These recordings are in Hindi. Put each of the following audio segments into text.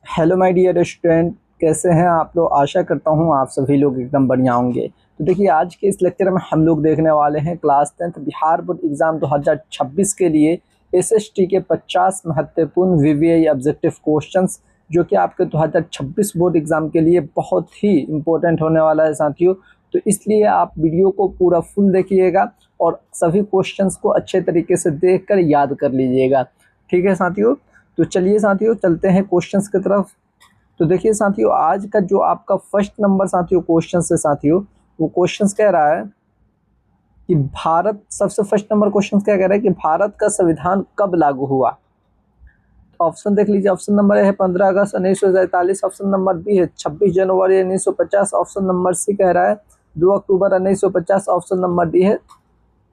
हेलो माय डियर स्टूडेंट, कैसे हैं आप लोग। आशा करता हूं आप सभी लोग एकदम बढ़िया होंगे। तो देखिए, आज के इस लेक्चर में हम लोग देखने वाले हैं class 10th Bihar board exam 2026 के लिए एसएसटी के 50 महत्वपूर्ण वीवीआई ऑब्जेक्टिव क्वेश्चंस, जो कि आपके 2026 बोर्ड एग्ज़ाम के लिए बहुत ही इम्पोर्टेंट होने वाला है साथियों। तो इसलिए आप वीडियो को पूरा फुल देखिएगा और सभी क्वेश्चंस को अच्छे तरीके से देखकर याद कर लीजिएगा। ठीक है साथियों। तो चलिए साथियों, चलते हैं क्वेश्चंस की तरफ। तो देखिए साथियों, आज का जो आपका फर्स्ट नंबर साथियों क्वेश्चन है साथियों, वो क्वेश्चंस कह रहा है कि भारत, सबसे फर्स्ट नंबर क्वेश्चन क्या कह रहा है कि भारत का संविधान कब लागू हुआ। ऑप्शन देख लीजिए। ऑप्शन नंबर ए है 15 अगस्त 1947। ऑप्शन नंबर बी है 26 जनवरी 1950। ऑप्शन नंबर सी कह रहा है 2 अक्टूबर 1950। ऑप्शन नंबर डी है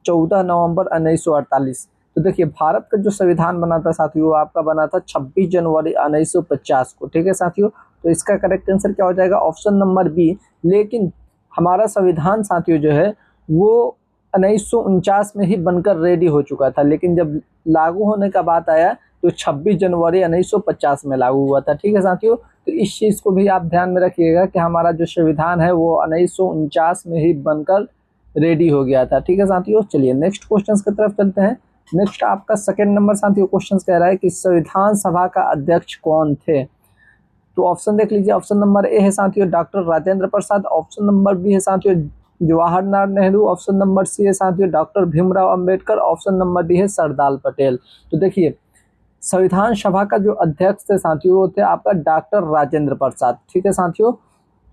14 नवंबर 1948। तो देखिए, भारत का जो संविधान बना था साथियों, वो आपका बना था 26 जनवरी 1950 को। ठीक है साथियों। तो इसका करेक्ट आंसर क्या हो जाएगा, ऑप्शन नंबर बी। लेकिन हमारा संविधान साथियों जो है वो 1949 में ही बनकर रेडी हो चुका था, लेकिन जब लागू होने का बात आया तो 26 जनवरी 1950 में लागू हुआ था। ठीक है साथियों। तो इस चीज़ को भी आप ध्यान में रखिएगा कि हमारा जो संविधान है वो 1949 में ही बनकर रेडी हो गया था। ठीक है साथियों। चलिए नेक्स्ट क्वेश्चन की तरफ चलते हैं। नेक्स्ट आपका सेकंड नंबर साथियों क्वेश्चन कह रहा है कि संविधान सभा का अध्यक्ष कौन थे। तो ऑप्शन देख लीजिए। ऑप्शन नंबर ए है साथियों doctor Rajendra Prasad. Option number B है साथियों Jawaharlal Nehru. Option number C है साथियों doctor Bhimrao Ambedkar. Option number D है सरदार पटेल। तो देखिए, संविधान सभा का जो अध्यक्ष थे साथियों वो थे आपका डॉक्टर राजेंद्र प्रसाद। ठीक है साथियों।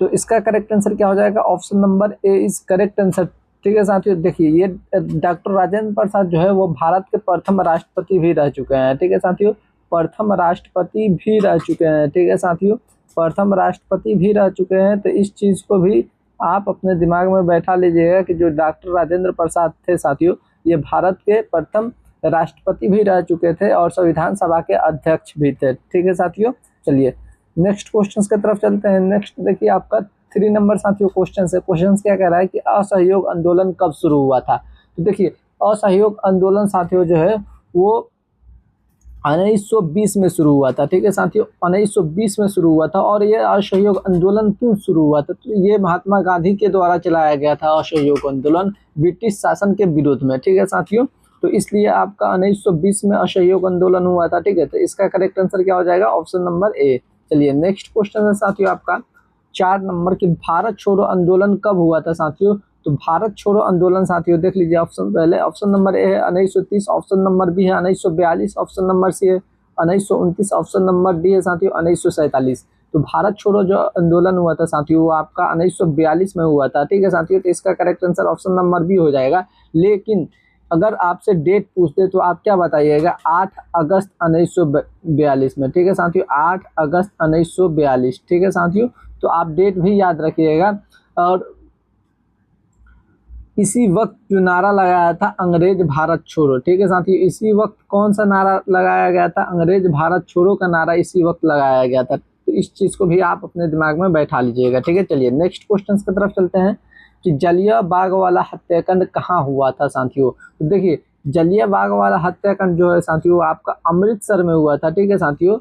तो इसका करेक्ट आंसर क्या हो जाएगा, option number A is correct answer. ठीक है साथियों। देखिए, ये डॉक्टर राजेंद्र प्रसाद जो है वो भारत के प्रथम राष्ट्रपति भी रह चुके हैं। ठीक है साथियों। प्रथम राष्ट्रपति भी रह चुके हैं। ठीक है साथियों। प्रथम राष्ट्रपति भी रह चुके हैं। तो इस चीज़ को भी आप अपने दिमाग में बैठा लीजिएगा कि जो डॉक्टर राजेंद्र प्रसाद थे साथियों, ये भारत के प्रथम राष्ट्रपति भी रह चुके थे और संविधान सभा के अध्यक्ष भी थे। ठीक है साथियों। चलिए नेक्स्ट क्वेश्चन की तरफ चलते हैं। नेक्स्ट देखिए, आपका 3 नंबर साथियों क्वेश्चन है। क्वेश्चन क्या कह रहा है कि असहयोग आंदोलन कब शुरू हुआ था। तो देखिए, असहयोग आंदोलन साथियों जो है वो 1920 में शुरू हुआ था। ठीक है साथियों। 1920 में शुरू हुआ था। और ये असहयोग आंदोलन क्यों शुरू हुआ था, तो ये महात्मा गांधी के द्वारा चलाया गया था असहयोग आंदोलन ब्रिटिश शासन के विरोध में। ठीक है साथियों। तो इसलिए आपका 1920 में असहयोग आंदोलन हुआ था। ठीक है। तो इसका करेक्ट आंसर क्या हो जाएगा, ऑप्शन नंबर ए। चलिए नेक्स्ट क्वेश्चन है साथियों आपका 4 नंबर की, भारत छोड़ो आंदोलन कब हुआ था साथियों। तो भारत छोड़ो आंदोलन साथियों देख लीजिए। ऑप्शन पहले ऑप्शन नंबर ए है 1930। ऑप्शन नंबर बी है 1942। ऑप्शन नंबर सी है 1929। ऑप्शन नंबर डी है साथियों 1947। तो भारत छोड़ो जो आंदोलन हुआ था साथियों वो आपका 1942 में हुआ था। ठीक है साथियों। तो इसका correct answer option number B हो जाएगा। लेकिन अगर आपसे डेट पूछते तो आप क्या बताइएगा, 8 अगस्त 1942 में। ठीक है साथियों। 8 अगस्त 1942। ठीक है साथियों। तो आप डेट भी याद रखिएगा। और इसी वक्त जो नारा लगाया था अंग्रेज भारत छोड़ो। ठीक है साथियों। इसी वक्त कौन सा नारा लगाया गया था, अंग्रेज भारत छोड़ो का नारा इसी वक्त लगाया गया था। तो इस चीज़ को भी आप अपने दिमाग में बैठा लीजिएगा। ठीक है। चलिए नेक्स्ट क्वेश्चन की तरफ चलते हैं कि जलियांवाला वाला हत्याकांड कहाँ हुआ था साथियों। तो देखिए, जलियांवाला वाला हत्याकांड जो है साथियों आपका अमृतसर में हुआ था। ठीक है साथियों।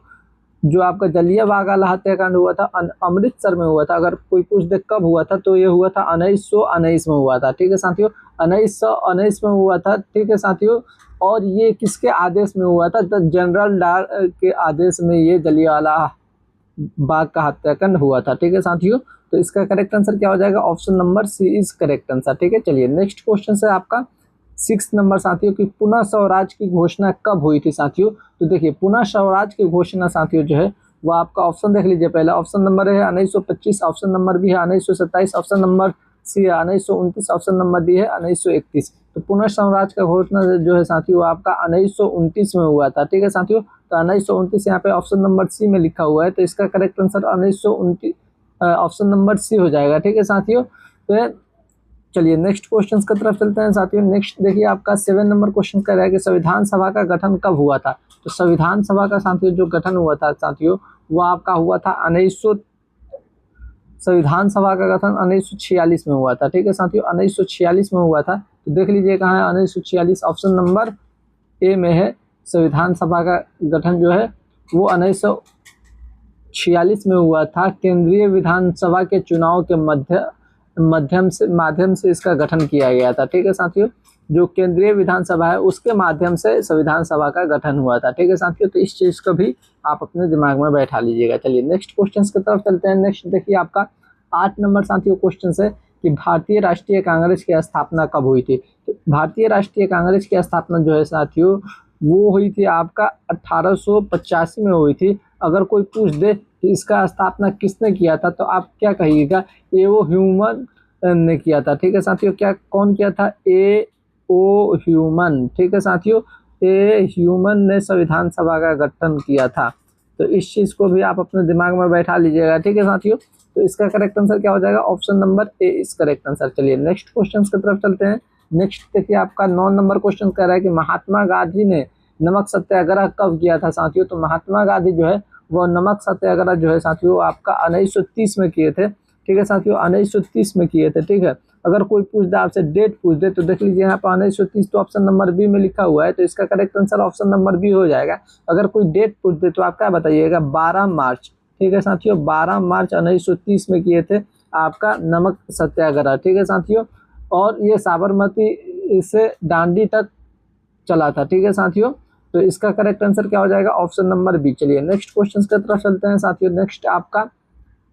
जो आपका जलियांवाला हत्याकांड हुआ था अमृतसर में हुआ था। अगर कोई पूछ दे कब हुआ था तो ये हुआ था 1919 में हुआ था। ठीक है साथियों। 1919 में हुआ था। ठीक है साथियों। और ये किसके आदेश में हुआ था, द जनरल डायर के आदेश में ये जलियांवाला बाग का हत्याकांड हुआ था। ठीक है साथियों। तो इसका करेक्ट आंसर क्या हो जाएगा, option number C is correct answer. ठीक है। चलिए नेक्स्ट क्वेश्चन है आपका 6 नंबर साथियों की, पुनः स्वराज की घोषणा कब हुई थी साथियों। तो देखिए, पुनः स्वराज की घोषणा साथियों जो है वो आपका ऑप्शन देख लीजिए। पहला ऑप्शन नंबर है 1925। ऑप्शन नंबर बी है 1927। ऑप्शन नंबर सी है 1929। ऑप्शन नंबर डी है 1931। तो पुनः स्वराज का घोषणा जो है साथियों आपका 1929 में हुआ था। ठीक है साथियों। तो 1929 यहाँ पे ऑप्शन नंबर सी में लिखा हुआ है। तो इसका correct answer 1929 option number C हो जाएगा। ठीक है साथियों। तो चलिए नेक्स्ट क्वेश्चन की तरफ चलते हैं साथियों। नेक्स्ट देखिए, आपका 7 नंबर क्वेश्चन कर रहा है कि संविधान सभा का गठन कब हुआ था। तो संविधान सभा का साथियों जो गठन हुआ था साथियों वो आपका हुआ था संविधान सभा का गठन 1946 में हुआ था। ठीक है साथियों। 1946 में हुआ था। तो देख लीजिए कहाँ है 1946, ऑप्शन नंबर ए में है। संविधान सभा का गठन जो है वो 1946 में हुआ था। केंद्रीय विधानसभा के चुनाव के माध्यम से इसका गठन किया गया था। ठीक है साथियों, जो केंद्रीय विधानसभा है उसके माध्यम से संविधान सभा का गठन हुआ था। ठीक है साथियों, तो इस चीज को भी आप अपने दिमाग में बैठा लीजिएगा। चलिए नेक्स्ट क्वेश्चन की तरफ चलते हैं। नेक्स्ट देखिए आपका 8 नंबर साथियों क्वेश्चन है कि भारतीय राष्ट्रीय कांग्रेस की स्थापना कब हुई थी। तो भारतीय राष्ट्रीय कांग्रेस की स्थापना जो है साथियों वो हुई थी आपका 1885 में हुई थी। अगर कोई पूछ दे कि इसका स्थापना किसने किया था तो आप क्या कहिएगा, ए ओ ह्यूमन ने किया था। ठीक है साथियों, क्या कौन किया था, ए ओ ह्यूमन। ठीक है साथियों, ए ह्यूमन ने संविधान सभा का गठन किया था। तो इस चीज को भी आप अपने दिमाग में बैठा लीजिएगा। ठीक है साथियों, तो इसका करेक्ट आंसर क्या हो जाएगा, ऑप्शन नंबर ए इस करेक्ट आंसर। चलिए नेक्स्ट क्वेश्चन की तरफ चलते हैं। नेक्स्ट देखिए आपका 9 नंबर क्वेश्चन कह रहा है कि महात्मा गांधी ने नमक सत्याग्रह कब किया था साथियों। तो महात्मा गांधी जो है वो नमक सत्याग्रह जो है साथियों आपका 1930 में किए थे। ठीक है साथियों, 1930 में किए थे। ठीक है, अगर कोई पूछ दे आपसे डेट पूछ दे तो देख लीजिए यहाँ पर 1930 तो ऑप्शन नंबर बी में लिखा हुआ है, तो इसका correct answer option number B हो जाएगा। अगर कोई डेट पूछ दे तो आप क्या बताइएगा, 12 मार्च। ठीक है साथियों, 12 मार्च 1930 में किए थे आपका नमक सत्याग्रह। ठीक है साथियों, और ये साबरमती से दांडी तक चला था। ठीक है साथियों, तो इसका करेक्ट आंसर क्या हो जाएगा, ऑप्शन नंबर बी। चलिए नेक्स्ट क्वेश्चन की तरफ चलते हैं साथियों। नेक्स्ट आपका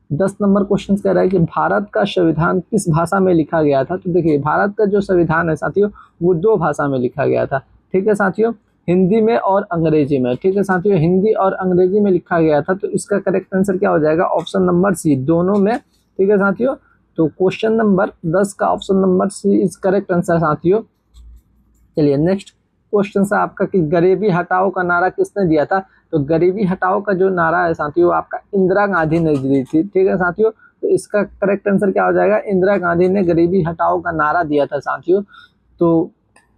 10 नंबर क्वेश्चन कह रहा है कि भारत का संविधान किस भाषा में लिखा गया था। तो देखिए भारत का जो संविधान है साथियों वो 2 भाषा में लिखा गया था। ठीक है साथियों, हिंदी में और अंग्रेजी में। ठीक है साथियों, हिंदी और अंग्रेजी में लिखा गया था। तो इसका करेक्ट आंसर क्या हो जाएगा, ऑप्शन नंबर सी, दोनों में। ठीक है साथियों, तो क्वेश्चन नंबर 10 का option number C is correct answer साथियों। चलिए नेक्स्ट क्वेश्चन से आपका कि गरीबी हटाओ का नारा किसने दिया था। तो गरीबी हटाओ का जो नारा है साथियों आपका इंदिरा गांधी ने दी थी। ठीक है साथियों, तो इसका करेक्ट आंसर क्या हो जाएगा, इंदिरा गांधी ने गरीबी हटाओ का नारा दिया था साथियों। तो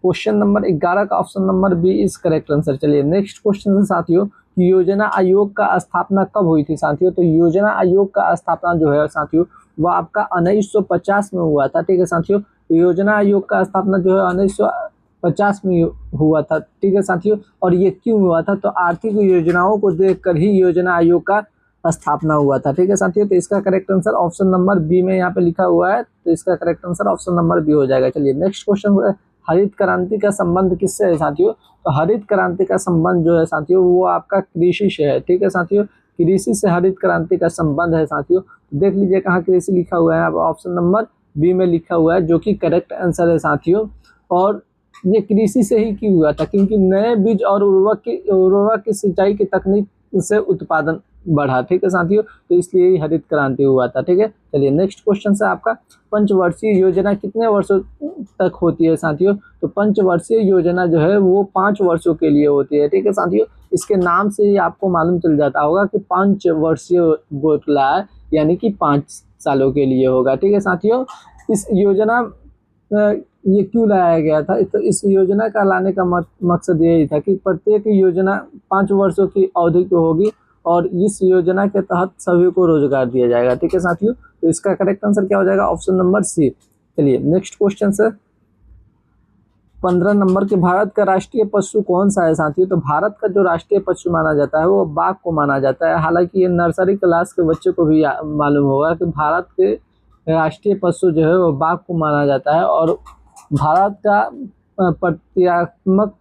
क्वेश्चन नंबर 11 का option number B is correct answer. चलिए नेक्स्ट क्वेश्चन है साथियों, योजना आयोग का स्थापना कब हुई थी साथियों। तो योजना आयोग का स्थापना जो है साथियों वो आपका 1950 में हुआ था। ठीक है साथियों, योजना आयोग का स्थापना जो है 1950 में हुआ था। ठीक है साथियों, और ये क्यों हुआ था, तो आर्थिक योजनाओं को देखकर ही योजना आयोग का स्थापना हुआ था। ठीक है साथियों, तो इसका correct answer option number B में यहाँ पे लिखा हुआ है, तो इसका correct answer option number B हो जाएगा। चलिए नेक्स्ट क्वेश्चन, हरित क्रांति का संबंध किससे है साथियों। तो हरित क्रांति का संबंध जो है साथियों वो आपका कृषि से है। ठीक है साथियों, कृषि से हरित क्रांति का संबंध है साथियों। देख लीजिए कहाँ कृषि लिखा हुआ है, ऑप्शन नंबर बी में लिखा हुआ है, जो कि करेक्ट आंसर है साथियों। और ये कृषि से ही क्यों हुआ था, क्योंकि नए बीज और उर्वरक की सिंचाई की तकनीक से उत्पादन बढ़ा। ठीक है साथियों, तो इसलिए ही हरित क्रांति हुआ था। ठीक है, चलिए नेक्स्ट क्वेश्चन से आपका पंचवर्षीय योजना कितने वर्षों तक होती है साथियों। तो पंचवर्षीय योजना जो है वो 5 वर्षों के लिए होती है। ठीक है साथियों, इसके नाम से ही आपको मालूम चल जाता होगा कि 5 वर्षीय बोतला है, यानी कि 5 सालों के लिए होगा। ठीक है साथियों, इस योजना ये क्यों लाया गया था, तो इस योजना का लाने का मकसद यही था कि प्रत्येक योजना 5 वर्षों की अवधि की होगी और इस योजना के तहत सभी को रोजगार दिया जाएगा। ठीक है साथियों, तो इसका करेक्ट आंसर क्या हो जाएगा, ऑप्शन नंबर सी। चलिए नेक्स्ट क्वेश्चन से 15 नंबर के भारत का राष्ट्रीय पशु कौन सा है साथियों। तो भारत का जो राष्ट्रीय पशु माना जाता है वो बाघ को माना जाता है। हालांकि ये नर्सरी क्लास के बच्चों को भी मालूम होगा कि भारत के राष्ट्रीय पशु जो है वो बाघ को माना जाता है, और भारत का प्रतीकात्मक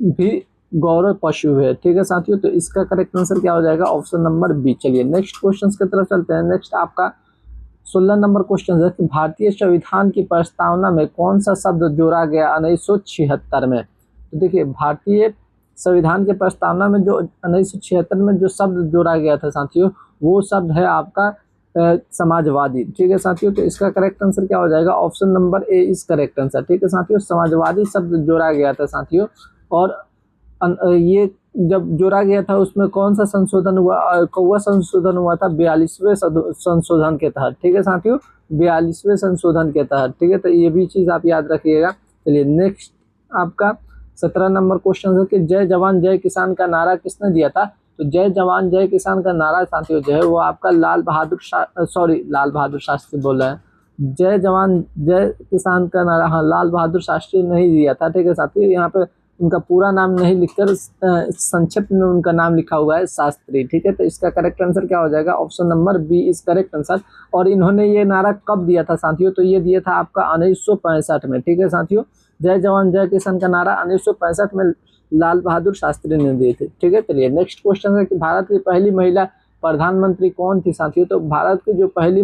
भी गौरव पशु है। ठीक है साथियों, तो इसका करेक्ट आंसर क्या हो जाएगा, ऑप्शन नंबर बी। चलिए नेक्स्ट क्वेश्चन की तरफ चलते हैं। नेक्स्ट आपका 16 नंबर क्वेश्चन है कि भारतीय संविधान की प्रस्तावना में कौन सा शब्द जोड़ा गया 1976 में। तो देखिए भारतीय संविधान के प्रस्तावना में जो 1976 में जो शब्द जोड़ा गया था साथियों वो शब्द है आपका समाजवादी। ठीक है साथियों, तो इसका करेक्ट आंसर क्या हो जाएगा, option number A is correct answer. ठीक है साथियों, समाजवादी शब्द जोड़ा गया था साथियों, और ये जब जोड़ा गया था उसमें कौन सा संशोधन हुआ, कौवा संशोधन हुआ था 42वें संशोधन के तहत। ठीक है साथियों, 42वें संशोधन के तहत। ठीक है, तो ये भी चीज आप याद रखिएगा। चलिए नेक्स्ट आपका 17 नंबर क्वेश्चन है कि जय जवान जय किसान का नारा किसने दिया था। तो जय जवान जय किसान का नारा साथियों जो है वो आपका लाल बहादुर शास्त्री बोल रहे हैं, जय जवान जय किसान का नारा हाँ लाल बहादुर शास्त्री ने ही दिया था। ठीक है साथियों, यहाँ पे उनका पूरा नाम नहीं लिखकर संक्षिप्त में उनका नाम लिखा हुआ है शास्त्री। ठीक है, तो इसका करेक्ट आंसर क्या हो जाएगा? Option number B is correct answer. और इन्होंने ये नारा कब दिया था साथियों? तो ये दिया था आपका 1965 में। ठीक है साथियों, जय जवान जय किसान का नारा 1965 में लाल बहादुर शास्त्री ने दिए थे। ठीक है, चलिए नेक्स्ट क्वेश्चन है कि भारत की पहली महिला प्रधानमंत्री कौन थी साथियों? तो भारत की जो पहली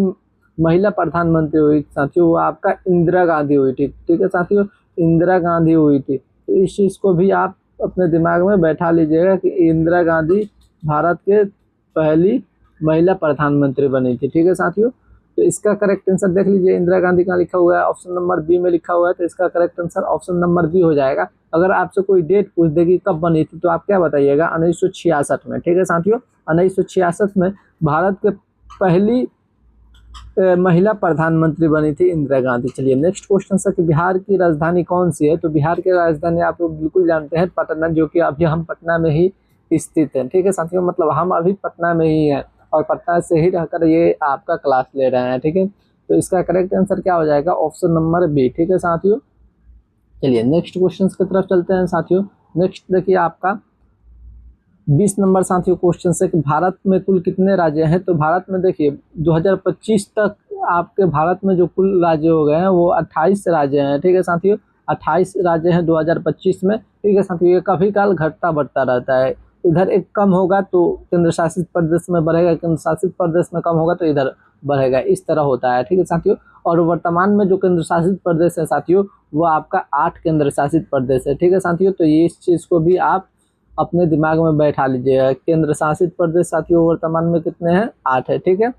महिला प्रधानमंत्री हुई साथियों वो आपका इंदिरा गांधी हुई थी। ठीक है साथियों, इंदिरा गांधी हुई थी। तो इस चीज़ को भी आप अपने दिमाग में बैठा लीजिएगा कि इंदिरा गांधी भारत के पहली महिला प्रधानमंत्री बनी थी। ठीक है साथियों, तो इसका करेक्ट आंसर देख लीजिए, इंदिरा गांधी का लिखा हुआ है, ऑप्शन नंबर बी में लिखा हुआ है, तो इसका correct answer option number B हो जाएगा। अगर आपसे कोई डेट पूछ देगी कब बनी थी तो आप क्या बताइएगा? 1966 में। ठीक है साथियों, 1966 में भारत के पहली महिला प्रधानमंत्री बनी थी इंदिरा गांधी। चलिए नेक्स्ट क्वेश्चन है कि बिहार की राजधानी कौन सी है? तो बिहार की राजधानी आप लोग बिल्कुल जानते हैं पटना, जो कि अभी हम पटना में ही स्थित है। ठीक है साथियों, मतलब हम अभी पटना में ही हैं और पटना से ही रहकर ये आपका क्लास ले रहे हैं। ठीक है, तो इसका करेक्ट आंसर क्या हो जाएगा? Option number B. ठीक है साथियों, चलिए नेक्स्ट क्वेश्चन की तरफ चलते हैं साथियों। नेक्स्ट देखिए आपका 20 नंबर साथियों क्वेश्चन से कि भारत में कुल कितने राज्य हैं? तो भारत में देखिए 2025 तक आपके भारत में जो कुल राज्य हो गए हैं वो 28 राज्य हैं। ठीक है साथियों, 28 राज्य हैं 2025 में। ठीक है साथियों, ये कभी काल घटता बढ़ता रहता है, इधर एक कम होगा तो केंद्र शासित प्रदेश में बढ़ेगा, केंद्र शासित प्रदेश में कम होगा तो इधर बढ़ेगा, इस तरह होता है। ठीक है साथियों, और वर्तमान में जो केंद्र शासित प्रदेश है साथियों वो आपका 8 केंद्र शासित प्रदेश है। ठीक है साथियों, तो ये इस चीज़ को भी आप अपने दिमाग में बैठा लीजिएगा। केंद्र शासित प्रदेश साथियों वर्तमान में कितने हैं? 8 है। ठीक है,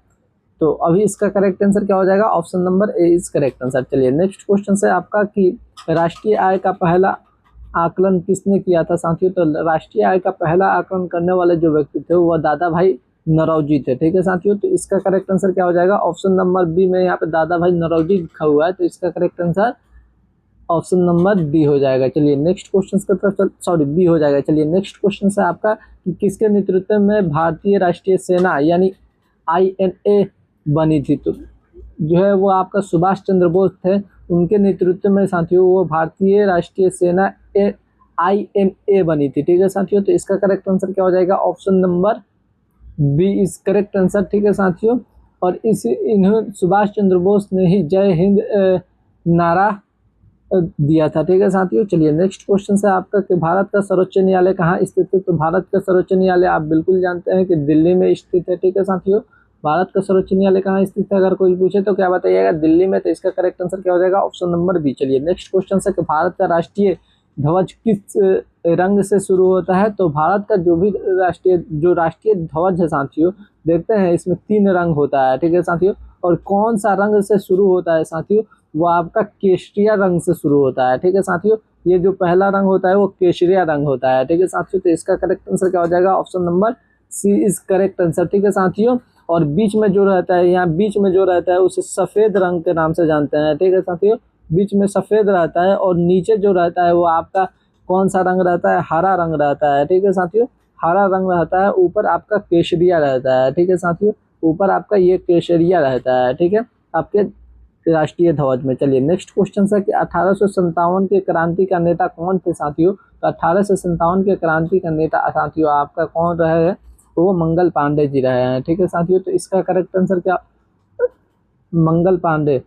तो अभी इसका करेक्ट आंसर क्या हो जाएगा? Option number A is correct answer. चलिए नेक्स्ट क्वेश्चन से आपका कि राष्ट्रीय आय का पहला आकलन किसने किया था साथियों? तो राष्ट्रीय आय का पहला आकलन करने वाले जो व्यक्ति थे वह दादा भाई नौरोजी थे। ठीक है साथियों, तो इसका करेक्ट आंसर क्या हो जाएगा? ऑप्शन नंबर बी में यहाँ पे दादा भाई नौरोजी लिखा हुआ है, तो इसका correct answer option number D हो जाएगा। चलिए नेक्स्ट क्वेश्चन की तरफ सॉरी बी हो जाएगा। चलिए नेक्स्ट क्वेश्चन है आपका कि किसके नेतृत्व में भारतीय राष्ट्रीय सेना यानी INA बनी थी? तो जो है वो आपका सुभाष चंद्र बोस थे, उनके नेतृत्व में साथियों वो भारतीय राष्ट्रीय सेना INA बनी थी। ठीक है साथियों, तो इसका करेक्ट आंसर क्या हो जाएगा? Option number B is correct answer. ठीक है साथियों, और इन्हों सुभाष चंद्र बोस ने ही जय हिंद नारा दिया था। ठीक है साथियों, चलिए नेक्स्ट क्वेश्चन है आपका कि भारत का सर्वोच्च न्यायालय कहाँ स्थित है? तो भारत का सर्वोच्च न्यायालय आप बिल्कुल जानते हैं कि दिल्ली में स्थित है। ठीक है साथियों, भारत का सर्वोच्च न्यायालय कहाँ स्थित है? अगर कोई पूछे तो क्या बताइएगा? दिल्ली में। तो इसका करेक्ट आंसर क्या हो जाएगा? Option number B. चलिए नेक्स्ट क्वेश्चन है कि भारत का राष्ट्रीय ध्वज किस रंग से शुरू होता है? तो भारत का जो भी राष्ट्रीय ध्वज है साथियों, देखते हैं इसमें 3 रंग होता है। ठीक है साथियों, और कौन सा रंग से शुरू होता है साथियों? वो आपका केसरिया रंग से शुरू होता है। ठीक है साथियों, ये जो पहला रंग होता है वो केसरिया रंग होता है। ठीक है साथियों, तो इसका करेक्ट आंसर क्या हो जाएगा? Option number C is correct answer. ठीक है साथियों, और बीच में जो रहता है, यहाँ बीच में जो रहता है उसे सफ़ेद रंग के नाम से जानते हैं। ठीक है साथियों, बीच में सफ़ेद रहता है और नीचे जो रहता है वो आपका कौन सा रंग रहता है? हरा रंग रहता है। ठीक है साथियों, हरा रंग रहता है, ऊपर आपका केसरिया रहता है। ठीक है साथियों, ऊपर आपका ये केसरिया रहता है। ठीक है, आपके राष्ट्रीय ध्वज में। चलिए नेक्स्ट क्वेश्चन है कि 1857 के क्रांति का नेता कौन थे साथियों? तो 1857 के क्रांति का नेता साथियों आपका कौन रहे हैं? तो वो मंगल पांडे जी रहे हैं। ठीक है साथियों, तो इसका करेक्ट आंसर क्या? मंगल पांडे,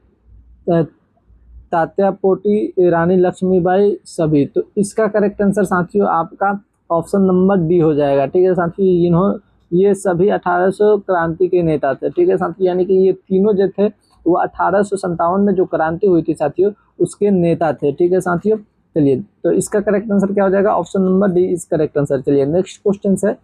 तात्यापोटी, रानी लक्ष्मीबाई सभी। तो इसका करेक्ट आंसर साथियों आपका ऑप्शन नंबर डी हो जाएगा। ठीक है साथियों, ये सभी 1800 क्रांति के नेता थे। ठीक है साथियों, यानी कि ये तीनों जो थे वो 1857 में जो क्रांति हुई थी साथियों उसके नेता थे। ठीक है साथियों, चलिए तो इसका करेक्ट आंसर क्या हो जाएगा? Option number D is correct answer. चलिए नेक्स्ट क्वेश्चन है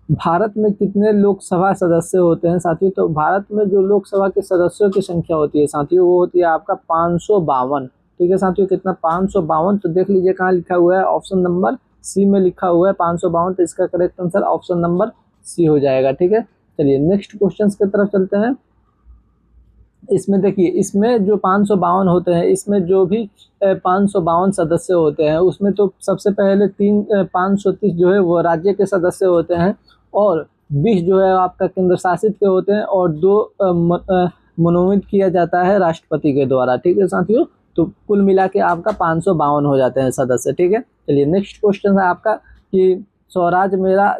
भारत में कितने लोकसभा सदस्य होते हैं साथियों? तो भारत में जो लोकसभा के सदस्यों की संख्या होती है साथियों वो होती है आपका 552। ठीक है साथियों, कितना? 552। तो देख लीजिए कहाँ लिखा हुआ है? ऑप्शन नंबर सी में लिखा हुआ है 552। तो इसका correct answer option number C हो जाएगा। ठीक है, चलिए नेक्स्ट क्वेश्चन की तरफ चलते हैं। इसमें देखिए, इसमें जो 552 होते हैं, इसमें जो भी 552 सदस्य होते हैं उसमें तो सबसे पहले 530 जो है वो राज्य के सदस्य होते हैं और 20 जो है आपका केंद्र शासित के होते हैं और 2 मनोनीत किया जाता है राष्ट्रपति के द्वारा। ठीक है साथियों, तो कुल मिला के आपका 552 हो जाते हैं सदस्य। ठीक है, चलिए नेक्स्ट क्वेश्चन है आपका कि स्वराज मेरा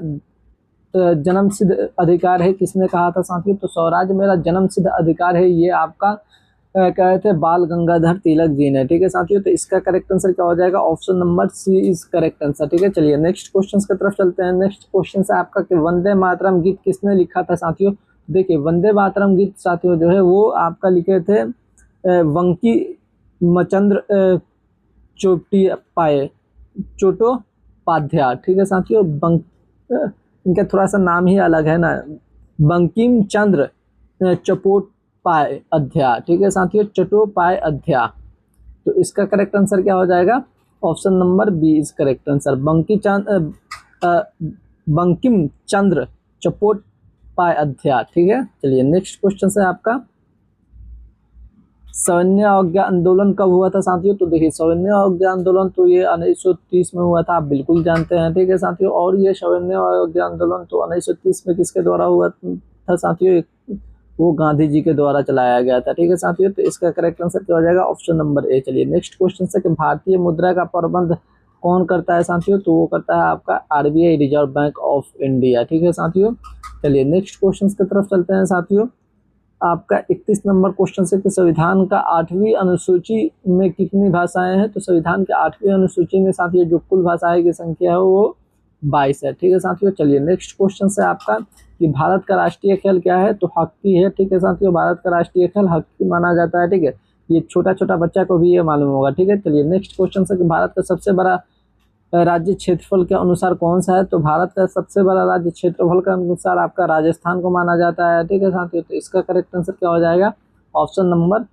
जन्मसिद्ध अधिकार है, किसने कहा था साथियों? तो स्वराज मेरा जन्मसिद्ध अधिकार है, ये आपका कहे थे बाल गंगाधर तिलक जी ने। ठीक है साथियों, तो इसका करेक्ट आंसर क्या हो जाएगा? Option number C is correct answer. ठीक है, चलिए नेक्स्ट क्वेश्चन की तरफ चलते हैं। नेक्स्ट क्वेश्चन है आपका कि वंदे मातरम गीत किसने लिखा था साथियों? देखिए वंदे मातरम गीत साथियों जो है वो आपका लिखे थे बंकिम चंद्र चट्टोपाध्याय। ठीक है साथियों, इनका थोड़ा सा नाम ही अलग है ना, बंकिम चंद्र चट्टोपाध्याय। ठीक है साथियों, चट्टोपाध्याय। तो इसका करेक्ट आंसर क्या हो जाएगा? Option number B is correct answer, Bankim Chandra Chattopadhyay. ठीक है, चलिए नेक्स्ट क्वेश्चन है आपका सविनय अवज्ञा आंदोलन कब हुआ था साथियों? तो देखिए सविनय अवज्ञा आंदोलन तो ये 1930 में हुआ था, आप बिल्कुल जानते हैं। ठीक है साथियों, और ये सविनय अवज्ञा आंदोलन तो 1930 में किसके द्वारा हुआ था साथियों? वो गांधी जी के द्वारा चलाया गया था। ठीक है साथियों, तो इसका करेक्ट आंसर क्या हो जाएगा? Option number A. चलिए नेक्स्ट क्वेश्चन है कि भारतीय मुद्रा का प्रबंध कौन करता है साथियों? तो वो करता है आपका RBI, reserve bank of India. ठीक है साथियों, चलिए नेक्स्ट क्वेश्चन की तरफ चलते हैं साथियों। आपका 31 नंबर क्वेश्चन है कि संविधान का 8वीं अनुसूची में कितनी भाषाएं हैं? तो संविधान के 8वीं अनुसूची में साथियों जो कुल भाषाएं की संख्या है वो 22 है। ठीक है साथियों, चलिए नेक्स्ट क्वेश्चन है आपका कि भारत का राष्ट्रीय खेल क्या है? तो हॉकी है। ठीक है साथियों, भारत का राष्ट्रीय खेल हॉकी माना जाता है। ठीक है, ये छोटा छोटा बच्चा को भी ये मालूम होगा। ठीक है, चलिए नेक्स्ट क्वेश्चन है कि भारत का सबसे बड़ा राज्य क्षेत्रफल के अनुसार कौन सा है? तो भारत का सबसे बड़ा राज्य क्षेत्रफल के अनुसार आपका राजस्थान को माना जाता है। ठीक है साथियों, तो इसका करेक्ट आंसर क्या हो जाएगा? Option number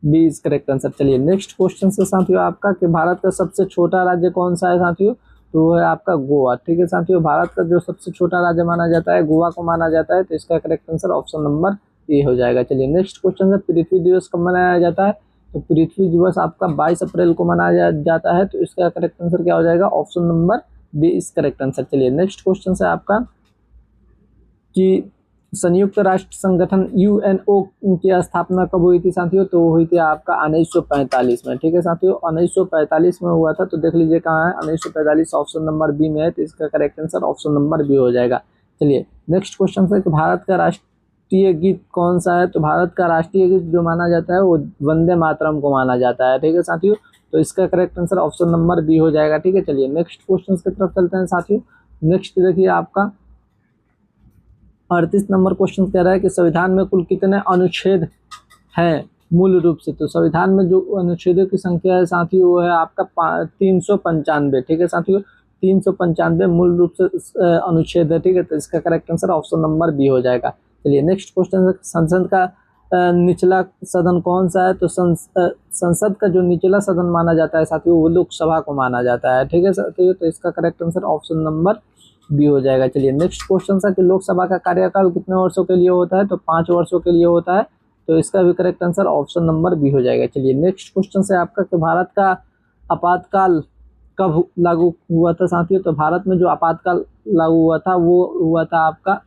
B is correct answer. चलिए नेक्स्ट क्वेश्चन से साथियों आपका कि भारत का सबसे छोटा राज्य कौन सा है साथियों? तो वो है आपका गोवा। ठीक है साथियों, भारत का जो सबसे छोटा राज्य माना जाता है गोवा को माना जाता है, तो इसका correct answer option number A हो जाएगा। चलिए नेक्स्ट क्वेश्चन है पृथ्वी दिवस कब मनाया जाता है? तो पृथ्वी दिवस आपका 22 अप्रैल को मनाया जाता है, तो इसका करेक्ट आंसर क्या हो जाएगा? Option number B is correct answer. चलिए नेक्स्ट क्वेश्चन है आपका कि संयुक्त राष्ट्र संगठन यूएनओ की स्थापना कब हुई थी साथियों? तो हुई थी आपका 1945 में। ठीक है साथियों, 1945 में हुआ था, तो देख लीजिए कहाँ है 1945, ऑप्शन नंबर बी में है, तो इसका correct answer option number B हो जाएगा। चलिए नेक्स्ट क्वेश्चन है कि भारत का राष्ट्रीय गीत कौन सा है? तो भारत का राष्ट्रीय गीत जो माना जाता है वो वंदे मातरम को माना जाता है। ठीक है साथियों, तो इसका correct answer option number B हो जाएगा। ठीक है, चलिए नेक्स्ट क्वेश्चन की तरफ चलते हैं साथियों। नेक्स्ट देखिए आपका 38 नंबर क्वेश्चन कह रहा है कि संविधान में कुल कितने अनुच्छेद हैं मूल रूप से? तो संविधान में जो अनुच्छेदों की संख्या है साथियों वो है आपका 395। ठीक है साथियों, 395 मूल रूप से अनुच्छेद है। ठीक है, तो इसका correct answer option number B हो जाएगा। चलिए नेक्स्ट क्वेश्चन है संसद का निचला सदन कौन सा है? तो संसद का जो निचला सदन माना जाता है साथियों वो लोकसभा को माना जाता है। ठीक है साथियों, तो इसका correct answer option number B हो जाएगा। चलिए नेक्स्ट क्वेश्चन है कि लोकसभा का कार्यकाल कितने वर्षों के लिए होता है? तो 5 वर्षों के लिए होता है, तो इसका भी correct answer option number B हो जाएगा। चलिए नेक्स्ट क्वेश्चन है आपका कि भारत का आपातकाल कब लागू हुआ था साथियों? तो भारत में जो आपातकाल लागू हुआ था वो हुआ था आपका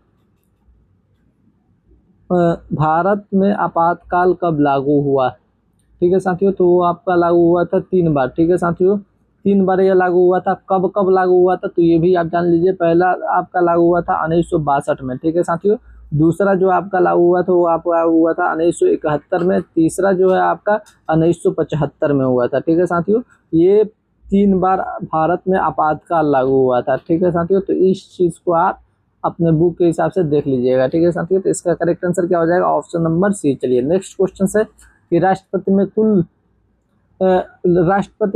भारत में आपातकाल कब लागू हुआ? ठीक है साथियों, तो वो आपका लागू हुआ था 3 बार। ठीक है साथियों, 3 बार ये लागू हुआ था। कब कब लागू हुआ था तो ये भी आप जान लीजिए। पहला आपका लागू हुआ था 1962 में। ठीक है साथियों, दूसरा जो आपका लागू हुआ था वो आपका लागू हुआ था 1971 में, तीसरा जो है आपका 1975 में हुआ था। ठीक है साथियों, ये 3 बार भारत में आपातकाल लागू हुआ था। ठीक है साथियों, तो इस चीज़ को आप अपने बुक के हिसाब से देख लीजिएगा। ठीक है साथियों, तो इसका करेक्ट आंसर क्या हो जाएगा? Option number C. चलिए नेक्स्ट क्वेश्चन है कि राष्ट्रपति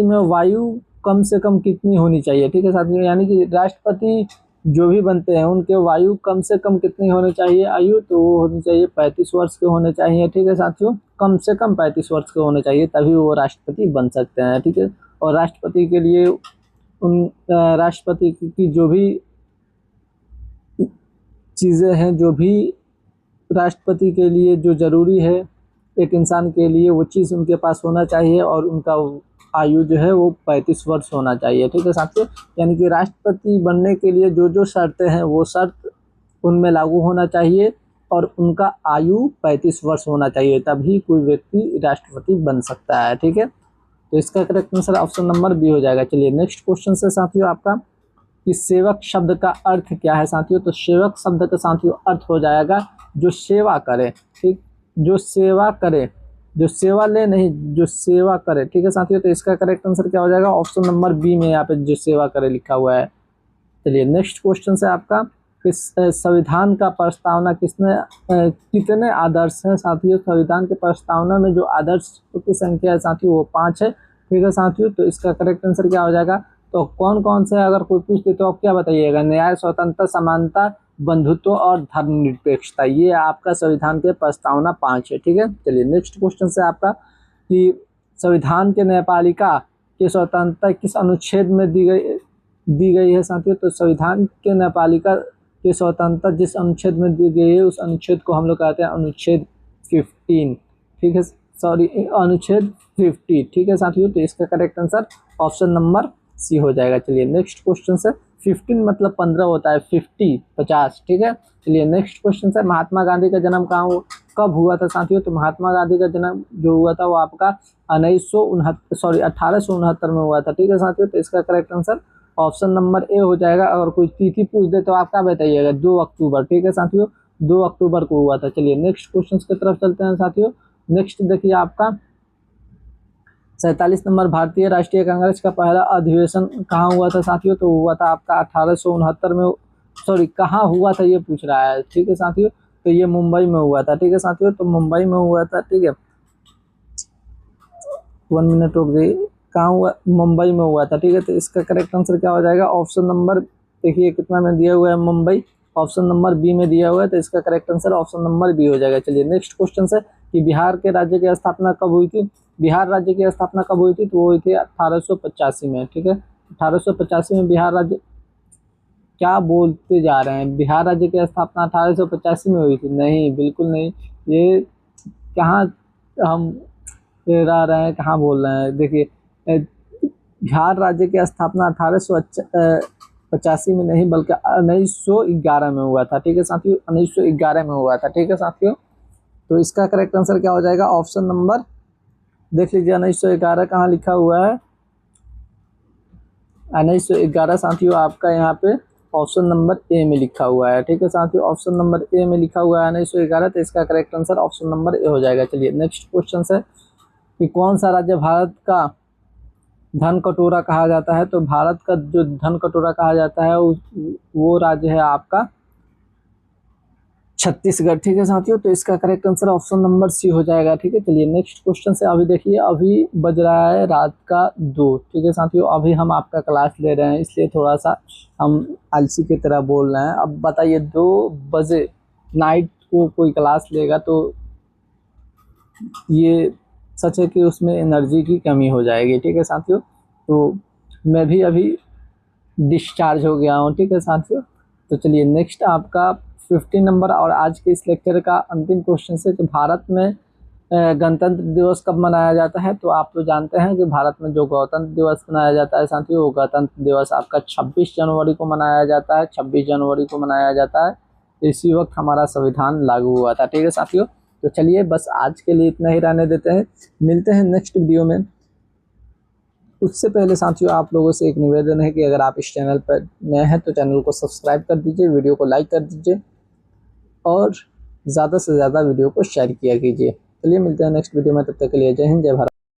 में वायु कम से कम कितनी होनी चाहिए? ठीक है साथियों, यानी कि राष्ट्रपति जो भी बनते हैं उनके वायु कम से कम कितनी होनी चाहिए आयु? तो वो होनी चाहिए 35 वर्ष के होने चाहिए। ठीक है साथियों, कम से कम 35 वर्ष के होने चाहिए, तभी वो राष्ट्रपति बन सकते हैं। ठीक है, और राष्ट्रपति के लिए राष्ट्रपति की जो भी चीज़ें हैं, जो भी राष्ट्रपति के लिए जो ज़रूरी है एक इंसान के लिए, वो चीज़ उनके पास होना चाहिए, और उनका आयु जो है वो 35 वर्ष होना चाहिए। ठीक है साथियों, यानी कि राष्ट्रपति बनने के लिए जो जो शर्तें हैं वो शर्त उनमें लागू होना चाहिए, और उनका आयु 35 वर्ष होना चाहिए, तभी कोई व्यक्ति राष्ट्रपति बन सकता है। ठीक है, तो इसका correct answer option number B हो जाएगा। चलिए नेक्स्ट क्वेश्चन से साथियों आपका कि सेवक शब्द का अर्थ क्या है साथियों। तो सेवक शब्द का साथियों अर्थ हो जाएगा जो सेवा करे, ठीक, जो सेवा करे, जो सेवा ले नहीं, जो सेवा करे, ठीक है साथियों। तो इसका करेक्ट आंसर क्या हो जाएगा, ऑप्शन नंबर बी में यहाँ पे जो सेवा करे लिखा हुआ है। चलिए नेक्स्ट क्वेश्चन से आपका इस संविधान का प्रस्तावना किसने कितने आदर्श हैं साथियों। संविधान के प्रस्तावना में जो आदर्श की संख्या है साथियों वो 5 है, ठीक है साथियों। तो इसका करेक्ट आंसर क्या हो जाएगा, तो कौन कौन से अगर कोई पूछ दे तो आप क्या बताइएगा, न्याय, स्वतंत्रता, समानता, बंधुत्व और धर्मनिरपेक्षता, ये आपका संविधान के प्रस्तावना 5 है, ठीक है। चलिए नेक्स्ट क्वेश्चन से आपका कि संविधान के न्यायपालिका की स्वतंत्रता किस अनुच्छेद में दी गई है साथियों। तो संविधान के न्यायपालिका की स्वतंत्रता जिस अनुच्छेद में दी गई है उस अनुच्छेद को हम लोग कहते हैं अनुच्छेद 15, ठीक है, सॉरी अनुच्छेद 50, ठीक है साथियों। तो इसका correct answer option number C हो जाएगा। चलिए नेक्स्ट क्वेश्चन से 15 मतलब 15 होता है, 50 50, ठीक है। चलिए नेक्स्ट क्वेश्चन से महात्मा गांधी का जन्म कब हुआ था साथियों। तो महात्मा गांधी का जन्म जो हुआ था वो आपका 1869 में हुआ था, ठीक है साथियों। तो इसका correct answer option number A हो जाएगा। अगर कोई तिथि पूछ दे तो आप क्या बताइएगा, 2 अक्टूबर, ठीक है साथियों, 2 अक्टूबर को हुआ था। चलिए नेक्स्ट क्वेश्चन की तरफ चलते हैं साथियों। नेक्स्ट देखिए आपका 47 नंबर भारतीय राष्ट्रीय कांग्रेस का पहला अधिवेशन कहाँ हुआ था साथियों। तो हुआ था आपका 1869 में, सॉरी कहाँ हुआ था ये पूछ रहा है, ठीक है साथियों। तो ये मुंबई में हुआ था, ठीक है साथियों। तो मुंबई में हुआ था, ठीक है, 1 मिनट रुक जाइए, कहाँ हुआ, मुंबई में हुआ था, ठीक है। तो इसका करेक्ट आंसर क्या हो जाएगा, ऑप्शन नंबर देखिए कितना में दिया हुआ है, मुंबई, ऑप्शन नंबर बी में दिया हुआ है। तो इसका correct answer option number B हो जाएगा। चलिए नेक्स्ट क्वेश्चन से कि बिहार के राज्य की स्थापना कब हुई थी। बिहार राज्य की स्थापना कब हुई थी, तो वो हुई थी 1885 में, ठीक है। 1885 में बिहार राज्य, क्या बोलते जा रहे हैं, बिहार राज्य की स्थापना 1885 में हुई थी, नहीं बिल्कुल नहीं, ये कहाँ हम रह रहे हैं, कहाँ बोल रहे हैं। देखिए बिहार राज्य की स्थापना 1885 में नहीं बल्कि 1911 में हुआ था, ठीक है साथियों, 1911 में हुआ था, ठीक है साथियों। तो इसका करेक्ट आंसर क्या हो जाएगा, ऑप्शन नंबर देख लीजिए 1911 कहाँ लिखा हुआ है, 1911 साथियों आपका यहाँ पे ऑप्शन नंबर ए में लिखा हुआ है, ठीक है साथियों, ऑप्शन नंबर ए में लिखा हुआ है 1911। तो इसका correct answer option number A हो जाएगा। चलिए नेक्स्ट क्वेश्चन से कि कौन सा राज्य भारत का धन कटोरा कहा जाता है। तो भारत का जो धन कटोरा कहा जाता है वो राज्य है आपका छत्तीसगढ़, ठीक है साथियों। तो इसका correct answer option number C हो जाएगा, ठीक है। चलिए नेक्स्ट क्वेश्चन से अभी देखिए, अभी बज रहा है रात का 2, ठीक है साथियों। अभी हम आपका क्लास ले रहे हैं इसलिए थोड़ा सा हम आलसी की तरह बोल रहे हैं। अब बताइए 2 बजे नाइट को कोई क्लास लेगा तो ये सच है कि उसमें एनर्जी की कमी हो जाएगी, ठीक है साथियों। तो मैं भी अभी डिस्चार्ज हो गया हूँ, ठीक है साथियों। तो चलिए नेक्स्ट आपका 15 नंबर और आज के इस लेक्चर का अंतिम क्वेश्चन से कि भारत में गणतंत्र दिवस कब मनाया जाता है। तो आप तो जानते हैं कि भारत में जो गणतंत्र दिवस मनाया जाता है साथियों, वो गणतंत्र दिवस आपका 26 जनवरी को मनाया जाता है, 26 जनवरी को मनाया जाता है। इसी वक्त हमारा संविधान लागू हुआ था, ठीक है साथियों। तो चलिए बस आज के लिए इतना ही रहने देते हैं, मिलते हैं नेक्स्ट वीडियो में। उससे पहले साथियों आप लोगों से एक निवेदन है कि अगर आप इस चैनल पर नए हैं तो चैनल को सब्सक्राइब कर दीजिए, वीडियो को लाइक कर दीजिए और ज़्यादा से ज़्यादा वीडियो को शेयर किया कीजिए। चलिए मिलते हैं नेक्स्ट वीडियो में, तब तक के लिए जय हिंद, जय भारत।